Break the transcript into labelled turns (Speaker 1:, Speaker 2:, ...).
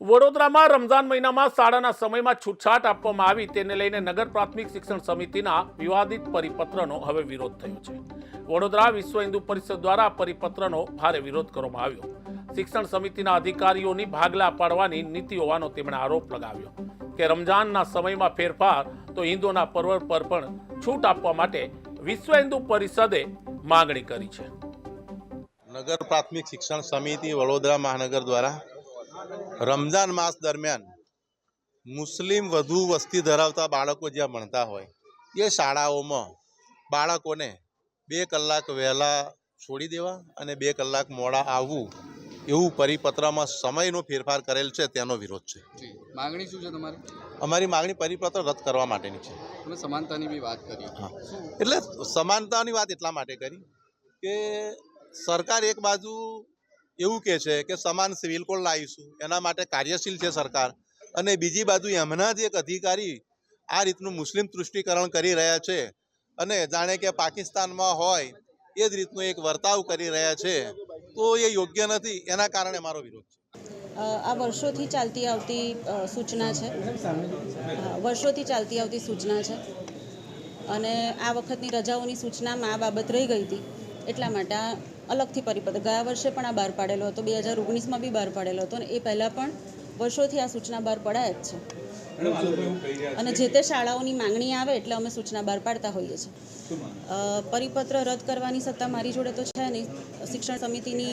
Speaker 1: વડોદરામાં રમઝાન મહિનામાં શાળાના સમયમાં છૂટછાટ આપવામાં આવી તેને લઈને નગર પ્રાથમિક શિક્ષણ સમિતિના વિવાદિત પરિપત્રનો હવે વિરોધ થયો છે। વડોદરા વિશ્વ હિન્દુ પરિષદ દ્વારા પરિપત્રનો ભારે વિરોધ કરવામાં આવ્યો। શિક્ષણ સમિતિના અધિકારીઓની ભાગલા પાડવાની નીતિ હોવાનો તેમણે આરોપ લગાવ્યો કે રમઝાનના સમયમાં ફેરફાર તો હિન્દુઓના પર્વ પર પણ છૂટ આપવા માટે વિશ્વ હિન્દુ પરિષદે માંગણી કરી છે।
Speaker 2: નગર પ્રાથમિક શિક્ષણ સમિતિ વડોદરા મહાનગર દ્વારા રમઝાન માસ દરમિયાન મુસ્લિમ વધુ વસ્તી ધરાવતા બાળકો જ્યાં ભણતા હોય એ શાળાઓમાં બાળકોને 2 કલાક વહેલા છોડી દેવા અને 2 કલાક મોડા આવવું એવું પરિપત્રમાં સમયનો ફેરફાર કરેલ છે તેનો વિરોધ છે।
Speaker 3: માંગણી શું છે તમારી?
Speaker 2: અમારી માંગણી પરિપત્ર રદ કરવા માટેની છે।
Speaker 3: તમે સમાનતાની બી વાત કરી।
Speaker 2: એટલે સમાનતાની વાત એટલા માટે કરી કે સરકાર એક બાજુ એવું કહે છે કે સમાન સિવિલ કોડ લાવીશું, એના માટે કાર્યશીલ છે સરકાર, અને બીજી બાજુ એમના જ એક અધિકારી આ રીતનું મુસ્લિમ તૃષ્ટિકરણ કરી રહ્યા છે અને જાણે કે પાકિસ્તાનમાં હોય એ જ રીતનો એક વર્તાવ કરી રહ્યા છે, તો એ યોગ્ય નથી। એના કારણે મારો વિરોધ છે।
Speaker 4: આ વર્ષોથી ચાલતી આવતી સૂચના છે, અને આ વખતની રજાઓની સૂચનામાં આ બાબત રહી ગઈ હતી એટલા માટે આ અલગથી પરિપત્ર ગયા વર્ષે પણ આ બહાર પાડેલો હતો, 2019માં બી બહાર પાડેલો હતો, અને એ પહેલાં પણ વર્ષોથી આ સૂચના બહાર પડાય જ છે, અને જે તે શાળાઓની માંગણી આવે એટલે અમે સૂચના બહાર પાડતા હોઈએ છીએ। પરિપત્ર રદ કરવાની સત્તા મારી જોડે તો છે નહીં। શિક્ષણ સમિતિની